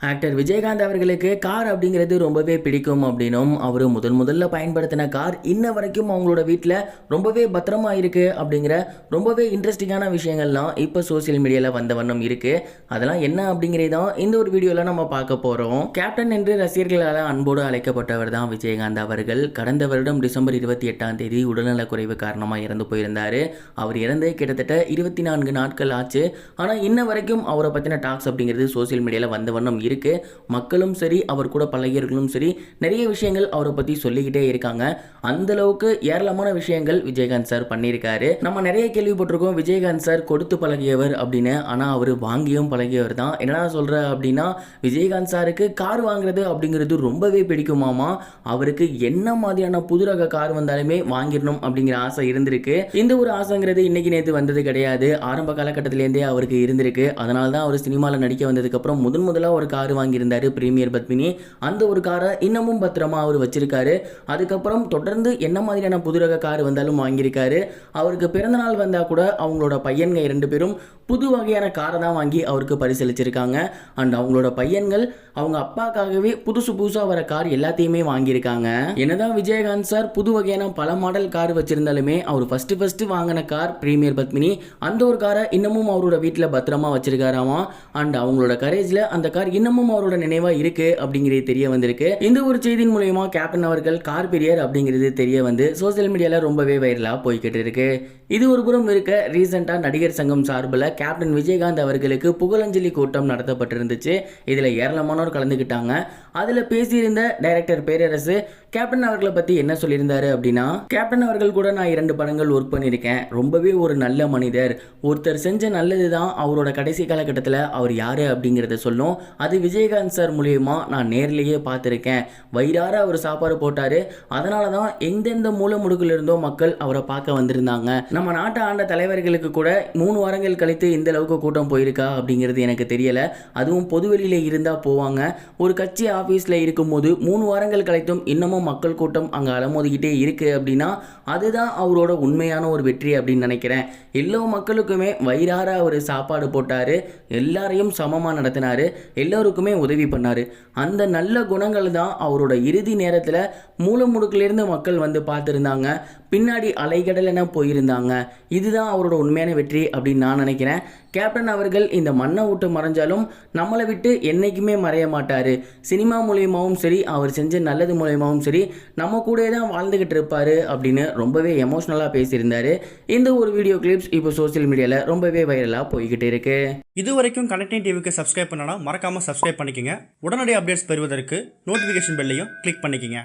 Actor Vijayakanth அவர்களுக்கு car அப்படிங்கிறது ரொம்பவே பிடிக்கும் அப்படின்னும் அவர் முதல்ல பயன்படுத்தின கார் இன்ன வரைக்கும் அவங்களோட வீட்டில் ரொம்பவே பத்திரமா இருக்கு அப்படிங்கிற ரொம்பவே இன்ட்ரெஸ்டிங்கான விஷயங்கள்லாம் இப்போ சோசியல் மீடியாவில் வந்த வண்ணம் இருக்கு. அதெல்லாம் என்ன அப்படிங்கிறதான் இந்த ஒரு வீடியோவில் நம்ம பார்க்க போகிறோம். கேப்டன் என்று ரசிகர்களால் அன்போடு அழைக்கப்பட்டவர் தான் விஜயகாந்த் அவர்கள். கடந்த வருடம் டிசம்பர் 28ஆம் தேதி உடல்நலக்குறைவு காரணமாக இறந்து போயிருந்தார். அவர் இறந்து கிட்டத்தட்ட 24 நாட்கள் ஆச்சு. ஆனால் இன்ன வரைக்கும் அவரை பற்றின டாக்ஸ் அப்படிங்கிறது சோசியல் மீடியாவில் வந்த வண்ணம் இருக்கு. மக்களும் சரி அவர் கூட பழகியவர்களும் சரி நிறைய விஷயங்கள் அவரை பத்தி சொல்லிக்கிட்டே இருக்காங்க. அந்த அளவுக்கு ஏராளமான விஷயங்கள் விஜயகாந்த் சார் பண்ணியிருக்காரு. நம்ம நிறைய கேள்விப்பட்டிருக்கோம் விஜயகாந்த் சார் கொடுத்து பழகியவர் அப்படின்னு. ஆனா அவர் வாங்கியும் பழகியவர் தான். என்னடா சொல்ற அப்படின்னா விஜயகாந்த் சாருக்கு கார் வாங்குறது அப்படிங்கிறது ரொம்பவே பிடிக்குமாமா. அவருக்கு என்ன மாதிரியான புது ரக கார் வந்தாலுமே வாங்கிடணும் அப்படிங்கிற ஆசை இருந்திருக்கு. இந்த ஒரு ஆசைங்கிறது இன்னைக்கு நேற்று வந்தது கிடையாது. ஆரம்ப காலகட்டத்திலேருந்தே அவருக்கு இருந்திருக்கு. அதனால தான் அவர் சினிமாவில் நடிக்க வந்ததுக்கு அப்புறம் முதலாக ஒரு கார் வாங்கியிருந்தாரு பிரீமியர் பத்மினி. அந்த ஒரு காரை இன்னமும் பத்திரமா அவர் வச்சிருக்காரு. அதுக்கப்புறம் தொடர்ந்து என்ன மாதிரியான புது ரக கார் வந்தாலும் வாங்கியிருக்காரு. அவருக்கு பிறந்த நாள் வந்தா கூட அவங்களோட பையன்கள் 2 பேரும் புது வகையான காரை தான் வாங்கி அவருக்கு பரிசளிச்சிருக்காங்க. அண்ட் அவங்களோட பையன்கள் அவங்க அப்பாக்காகவே புதுசாக வர கார் எல்லாத்தையுமே வாங்கியிருக்காங்க. என்னதான் விஜயகாந்த் சார் புது வகையான பல மாடல் கார் வச்சிருந்தாலுமே அவர் ஃபர்ஸ்ட் வாங்கின கார் பிரீமியர் பத்மினி. அந்த ஒரு காரை இன்னமும் அவரோட வீட்டில் பத்திரமா வச்சிருக்காராமா. அண்ட் அவங்களோட கரேஜ்ல அந்த கார் இன்னமும் அவரோட நினைவா இருக்கு அப்படிங்கிறது தெரிய வந்திருக்கு. இந்த ஒரு செய்தியின் மூலமா கேப்டன் அவர்கள் கார் பிரியர் அப்படிங்கிறது தெரிய வந்து சோசியல் மீடியால ரொம்பவே வைரலா போய்கிட்டு இருக்கு. இது ஒரு புறம் இருக்க ரீசெண்டா நடிகர் சங்கம் சார்பில் கேப்டன் விஜயகாந்த் அவர்களுக்கு புகழஞ்சலி கூட்டம் நடத்தப்பட்டிருந்துச்சு. இதுல ஏராளமானோர் கலந்துக்கிட்டாங்க. அதுல பேசியிருந்த டைரக்டர் பேரரசு கேப்டன் அவர்களை பத்தி என்ன சொல்லியிருந்தாரு அப்படின்னா, கேப்டன் அவர்கள் கூட நான் 2 படங்கள் ஒர்க் பண்ணியிருக்கேன். ரொம்பவே ஒரு நல்ல மனிதர். ஒருத்தர் செஞ்ச நல்லது தான் அவரோட கடைசி காலகட்டத்தில் அவர் யாரு அப்படிங்கிறத சொல்லும். அது விஜயகாந்த் சார் மூலியமா நான் நேர்லேயே பார்த்துருக்கேன். வயிறார அவர் சாப்பாடு போட்டாரு. அதனால தான் எந்தெந்த மூல முடுக்கில் இருந்தோ மக்கள் அவரை பார்க்க வந்திருந்தாங்க. நம்ம நாட்டை ஆண்ட தலைவர்களுக்கு கூட 3 வாரங்கள் கழித்து இந்த அளவுக்கு கூட்டம் போயிருக்கா அப்படிங்கிறது எனக்கு தெரியல. அதுவும் பொதுவெளியில இருந்தா போவாங்க. ஒரு கட்சி ஆபீஸ்ல இருக்கும்போது 3 வாரங்கள் கழித்தும் இன்னமும் மக்கள் கூட்டம் அங்க அலமோதிக்கிட்டே இருக்கு அப்படின்னா அதுதான் அவரோட உண்மையான ஒரு வெற்றி அப்படின்னு நினைக்கிறேன். எல்லா மக்களுக்குமே வயிறார அவர் சாப்பாடு போட்டாரு. எல்லாரையும் சமமா நடத்தினாரு. எல்லோருக்குமே உதவி பண்ணாரு. அந்த நல்ல குணங்கள் தான் அவரோட இறுதி நேரத்தில் மூல முடுக்கிலிருந்து மக்கள் வந்து பார்த்துருந்தாங்க. பின்னாடி அலைகடல் என போயிருந்தாங்க. இதுதான் அவரோட உண்மையான வெற்றி அப்படின்னு நான் நினைக்கிறேன். கேப்டன் அவர்கள் இந்த மண்ணை விட்டு மறைஞ்சாலும் நம்மளை விட்டு என்னைக்குமே மறைய மாட்டார். சினிமா மூலியமாகவும் சரி அவர் செஞ்ச நல்லது மூலியமாகவும் சரி நம்ம கூட தான் வாழ்ந்துகிட்டு இருப்பார் அப்படின்னு ரொம்பவே எமோஷ்னலாக பேசியிருந்தார். இந்த ஒரு வீடியோ கிளிப்ஸ் இப்போ சோசியல் மீடியாவில் ரொம்பவே வைரலாக போய்கிட்டு இருக்கு. இது வரைக்கும் கனெக்டிங் டிவிக்கு சப்ஸ்கிரைப் பண்ணனா மறக்காமல் சப்ஸ்கிரைப் பண்ணிக்கங்க. உடனடி அப்டேட்ஸ் பெறுவதற்கு நோட்டிஃபிகேஷன் பெல்லையும் கிளிக் பண்ணிக்கங்க.